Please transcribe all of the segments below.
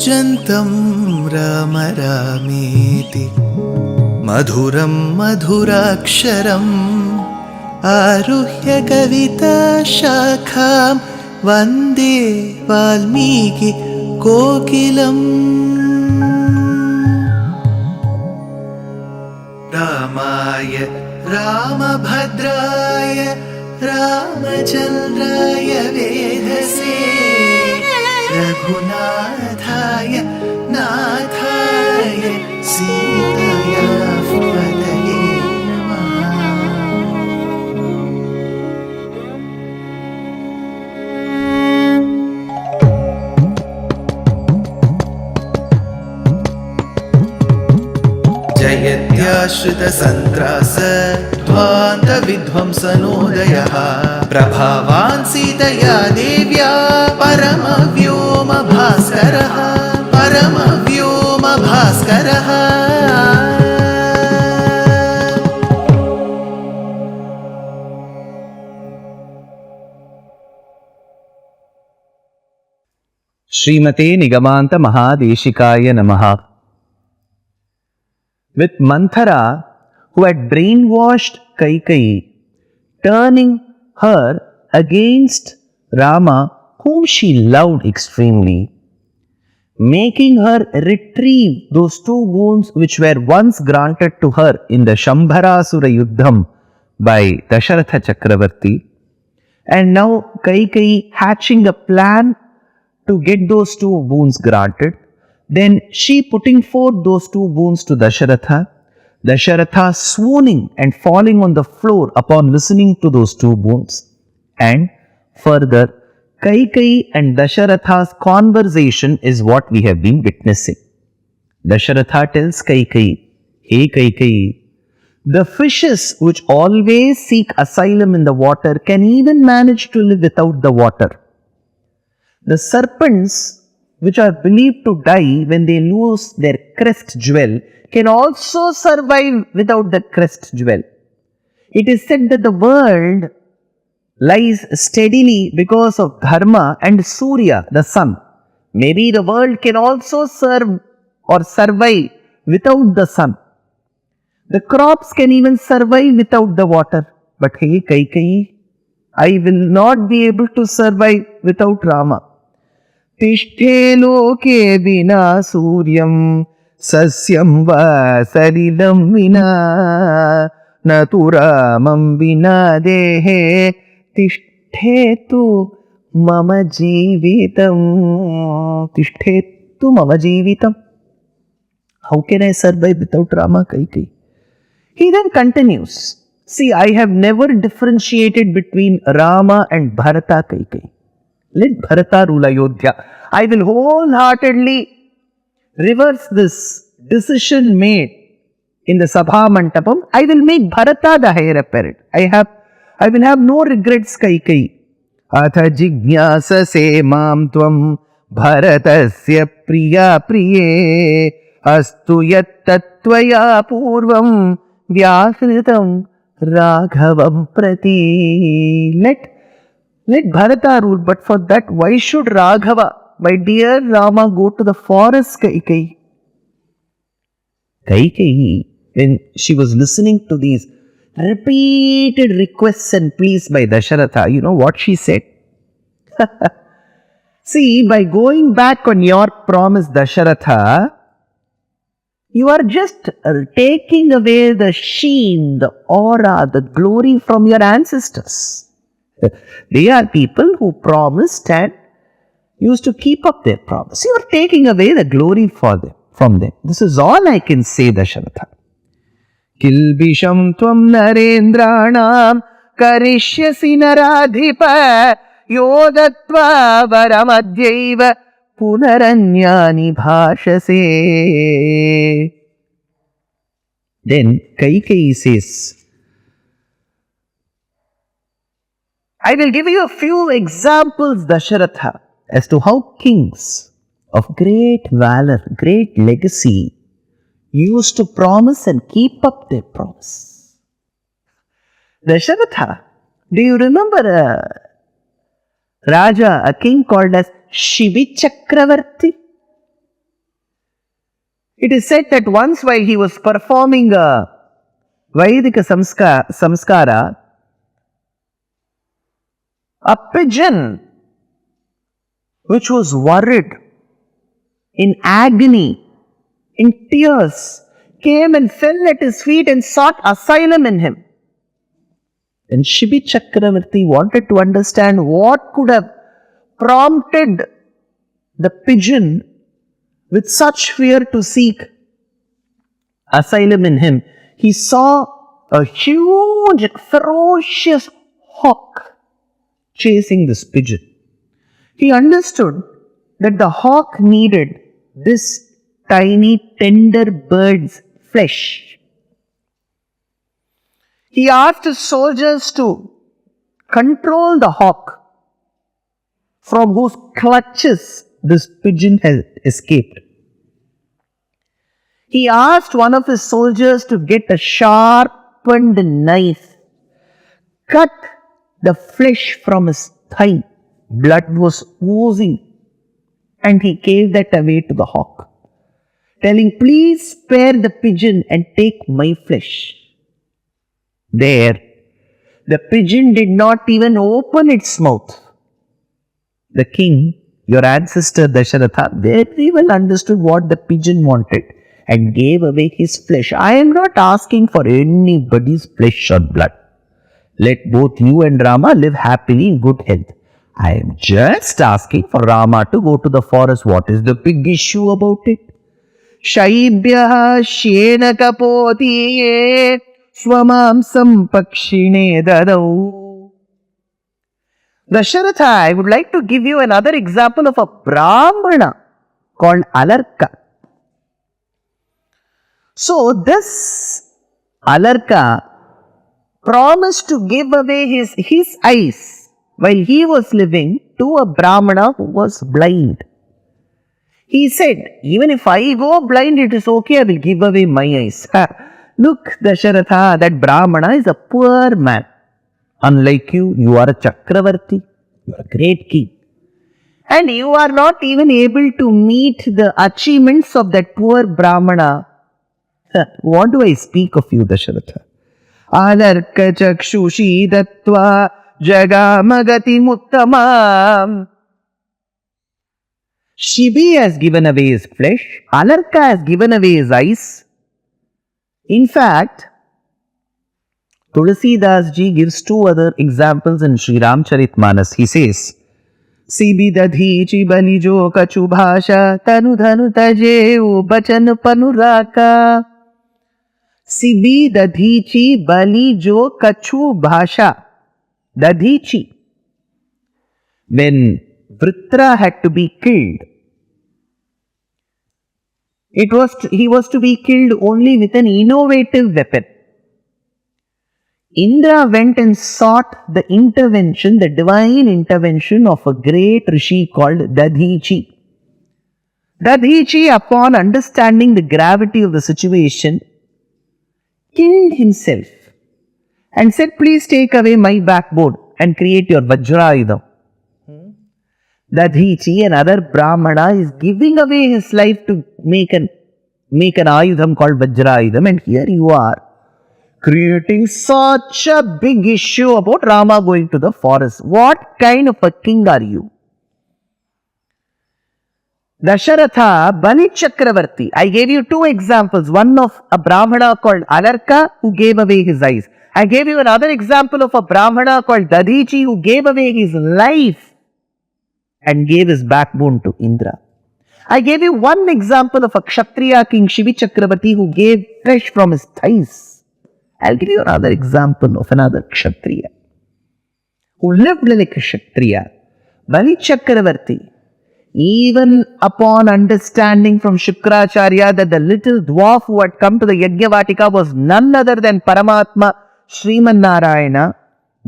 कूजन्तं राम रामेति मधुरं मधुराक्षरम् आरुह्य कविताशाखां वन्दे वाल्मीकि कोकिलम्। रामाय रामभद्राय रामचन्द्राय वेधसे रघुनाथाय नाथाय सीताया पतये नमः। जयत्याश्रितसन्त्रास ध्वान्तविध्वंसनोदयः प्रभावान् सीतया देव्या परमव्योमभास्करः परमव्योमभास्करः। श्रीमते निगमान्त महादेशिकाय नमः। With Manthara, who had brainwashed Kaikeyi, turning her against Rama, whom she loved extremely, making her retrieve those 2 boons which were once granted to her in the Shambharasura Yuddham by Dasharatha Chakravarti, and now Kaikeyi hatching a plan to get those 2 boons granted. Then she putting forth those 2 boons to Dasharatha, Dasharatha swooning and falling on the floor upon listening to those 2 boons. And further, Kaikeyi and Dasharatha's conversation is what we have been witnessing. Dasharatha tells Kaikeyi, "Hey Kaikeyi, the fishes which always seek asylum in the water can even manage to live without the water. The serpents which are believed to die when they lose their crest jewel can also survive without the crest jewel. It is said that the world lies steadily because of Dharma and Surya, the sun. Maybe the world can also serve or survive without the sun. The crops can even survive without the water. But hey Kaikeyi, I will not be able to survive without Rama. तिष्ठे लोके विना सूर्यं सस्यं वा सलिलं विना न तु रामं विना देहे तिष्ठेतु मम जीवितं तिष्ठेतु मम जीवितं." How can I survive without Rama, Kaikeyi? He then continues, "See, I have never differentiated between Rama and Bharata, Kaikeyi. Let Bharata rule Ayodhya. I will wholeheartedly reverse this decision made in the Sabha Mantapam. I will make Bharata the heir apparent. I will have no regrets, Kaikeyi. Atha jignasase mam tvam bharatasya priya priye astu yat tattvaya purvam vyasritam raghavam prati." Let Bharata rule, but for that, why should Raghava, my dear Rama, go to the forest, Kaikeyi? Kaikeyi, when she was listening to these repeated requests and pleas by Dasharatha, you know what she said? "See, by going back on your promise, Dasharatha, you are just taking away the sheen, the aura, the glory from your ancestors. They are people who promised and used to keep up their promise. You are taking away the glory from them. This is all I can say, Dasharatha. Kilbisham tvam narendranam karishyasi naradhipa yodatva varamadhyaiva punaranyani bhashase." Then Kaikeyi says, "I will give you a few examples, Dasharatha, as to how kings of great valor, great legacy, used to promise and keep up their promise." Dasharatha, do you remember a Raja, a king called as Shivi Chakravarti? It is said that once while he was performing a Vaidika samskara, a pigeon which was worried, in agony, in tears, came and fell at his feet and sought asylum in him. And Shibi Chakravarti wanted to understand what could have prompted the pigeon with such fear to seek asylum in him. He saw a huge, ferocious hawk chasing this pigeon. He understood that the hawk needed this tiny, tender bird's flesh. He asked his soldiers to control the hawk from whose clutches this pigeon had escaped. He asked one of his soldiers to get a sharpened knife, cut the flesh from his thigh. Blood was oozing, and he gave that away to the hawk, telling, "Please spare the pigeon and take my flesh." There, the pigeon did not even open its mouth. The king, your ancestor Dasharatha, very well understood what the pigeon wanted and gave away his flesh. I am not asking for anybody's flesh or blood. Let both you and Rama live happily in good health. I am just asking for Rama to go to the forest. What is the big issue about it? Shaibhyaha shena kapotiye swamamsam pakshine dadau. Dasharatha, I would like to give you another example of a Brahmana called Alarka. So this Alarka promised to give away his eyes while he was living to a Brahmana who was blind. He said, "Even if I go blind, it is okay, I will give away my eyes." Look, Dasharatha, that Brahmana is a poor man. Unlike you, you are a Chakravarti, you are a great king. And you are not even able to meet the achievements of that poor Brahmana. What do I speak of you, Dasharatha? Alarka chakshushi dattva jagamagati muttamam. Shibi has given away his flesh. Alarka has given away his eyes. In fact, Tulsidas ji gives two other examples in Sri Ramcharitmanas. He says, "Sibi dadhichi balijo kachu bhasha tanu dhanu tajeu bachan panuraka." Sibi dadhichi balijo kachu bhasha. Dadhichi. When Vritra had to be killed, he was to be killed only with an innovative weapon. Indra went and sought the intervention, the divine intervention of a great rishi called Dadhichi. Dadhichi, upon understanding the gravity of the situation, killed himself and said, "Please take away my backbone and create your Vajrayudham." Dadhichi, another Brahmana, is giving away his life to make an Ayudham called Vajrayudham, and here you are creating such a big issue about Rama going to the forest. What kind of a king are you? Dasharatha, Bali Chakravarti. I gave you two examples. One of a Brahmana called Alarka who gave away his eyes. I gave you another example of a Brahmana called Dadhichi who gave away his life and gave his backbone to Indra. I gave you one example of a Kshatriya king, Shivi Chakravarti, who gave flesh from his thighs. I'll give you another example of another Kshatriya who lived like a Kshatriya, Bali Chakravarti. Even upon understanding from Shukracharya that the little dwarf who had come to the Yajnavatika was none other than Paramatma Sriman Narayana,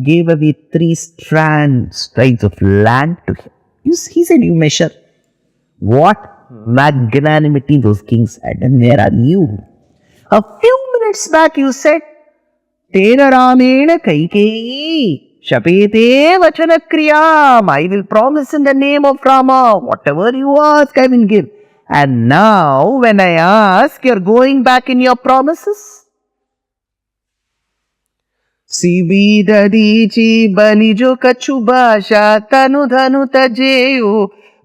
gave away 3 strides of land to him. He said, "You measure what magnanimity those kings had, and where are you?" A few minutes back you said, "Tena Ramena Kaikeyi Shapete Vachana Kriyam." I will promise in the name of Rama, whatever you ask, I will give. And now when I ask, you're going back in your promises? सीबीदीची बनी जो कछु भाषा तनु धनु तजेऊ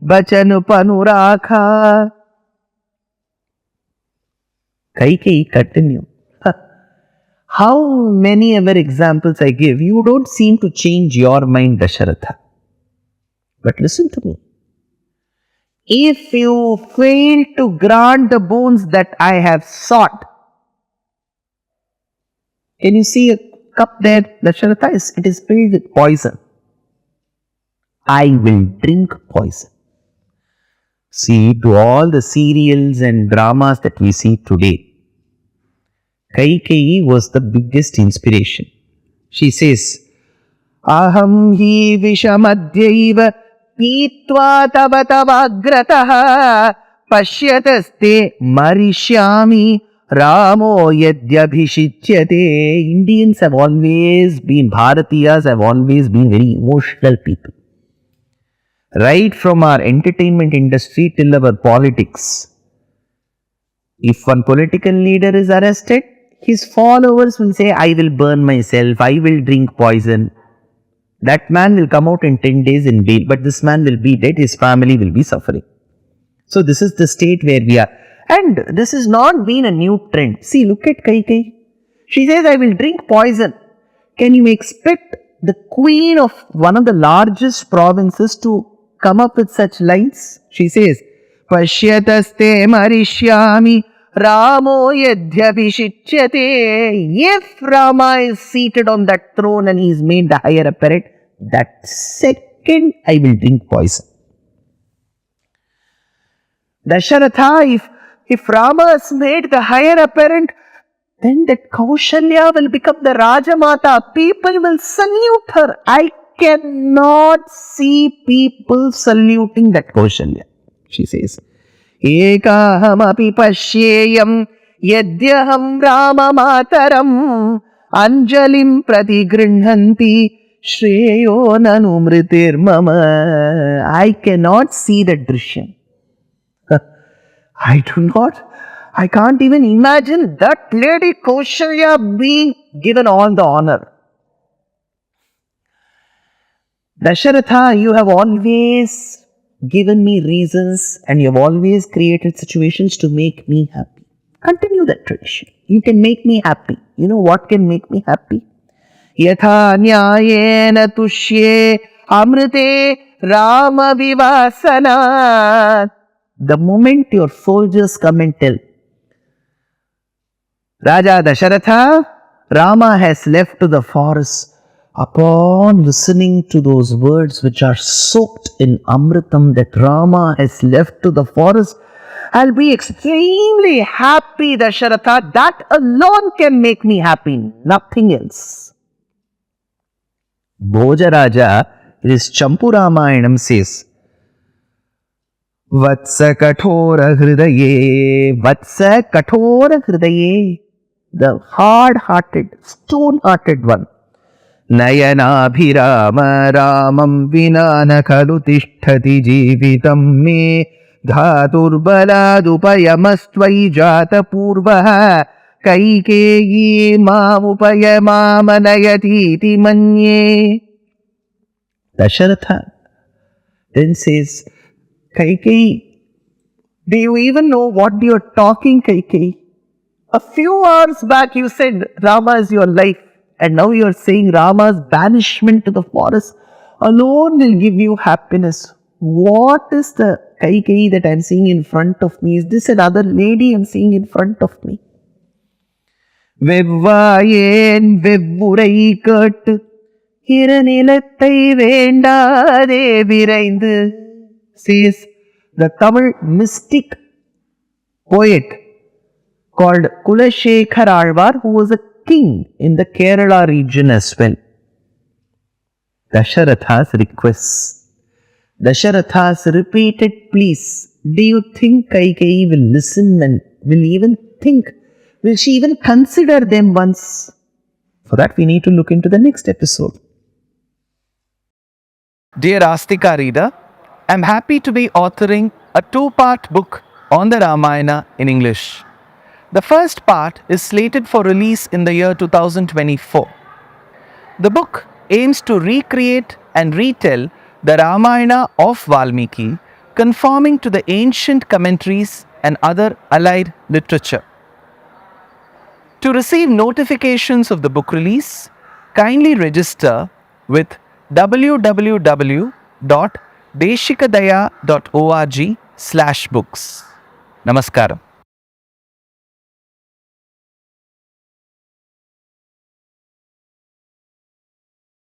बचन पनु राखा. Kaikeyi continue. How many ever examples I give, you don't seem to change your mind, Dasharatha. But listen to me. If you fail to grant the boons that I have sought, can you see a cup there, Dasharatha? It is filled with poison. I will drink poison. See, to all the serials and dramas that we see today, Kaikeyi was the biggest inspiration. She says, Aham hi vishamadhyaiva pītvā tava tavagrataha pashyataste marishyami Ramo yadyabhishityate. Indians have always been, Bharatiyas have always been very emotional people. Right from our entertainment industry till our politics. If one political leader is arrested, his followers will say, I will burn myself, I will drink poison. That man will come out in 10 days in bail, but this man will be dead, his family will be suffering. So this is the state where we are. And this has not been a new trend. See, look at Kaikeyi. She says, I will drink poison. Can you expect the queen of one of the largest provinces to come up with such lines? She says, Pashyataste marishyami Ramo yadyabhishityate. If Rama is seated on that throne and he is made the heir apparent, that second I will drink poison. Dasharatha, if Rama is made the heir apparent, then that Kaushalya will become the Rajamata. People will salute her. I cannot see people saluting that Kaushalya. She says, Ekaham api pashyeyam yadyaham Rama mataram anjalim pratigrinhanti shreyo nanumritir mama. I cannot see that Drishyam. I can't even imagine that lady Kaushalya being given all the honor. Dasharatha, you have always given me reasons and you have always created situations to make me happy. Continue that tradition. You can make me happy. You know what can make me happy? Yatha nyayena tushye amrite Rama vivasana. The moment your soldiers come and tell, Raja Dasharatha, Rama has left to the forest. Upon listening to those words which are soaked in Amritam that Rama has left to the forest, I'll be extremely happy, Dasharatha. That alone can make me happy, nothing else. Bhoja Raja, it is Champu Ramayanam says, Vatsa kathora hridaye, Vatsa kathora hridaye, the hard-hearted, stone-hearted one. Nayanabhirama Ramam Vinana Khalu Tishtati Jivitam Me Dhaturbaladupayamastvai Jata Purvaha Kaikeyi Mamupayamamanayatiti Manye. Dasharatha then says, Kaikeyi, do you even know what you're talking, Kaikeyi? A few hours back you said Rama is your life. And now you are saying Rama's banishment to the forest alone will give you happiness. What is the Kaikeyi that I am seeing in front of me? Is this another lady I am seeing in front of me? Vevvayen vevvurai kettu hiranilathai vendade viraindu, says the Tamil mystic poet called Kulashekar Alvar, who was a king in the Kerala region as well. Dasharatha's requests, Dasharatha's repeated pleas. Do you think Kaikeyi will listen and will even think? Will she even consider them once? For that we need to look into the next episode. Dear Astika reader, I am happy to be authoring a 2-part book on the Ramayana in English. The first part is slated for release in the year 2024. The book aims to recreate and retell the Ramayana of Valmiki, conforming to the ancient commentaries and other allied literature. To receive notifications of the book release, kindly register with www.deshikadaya.org/books. Namaskaram.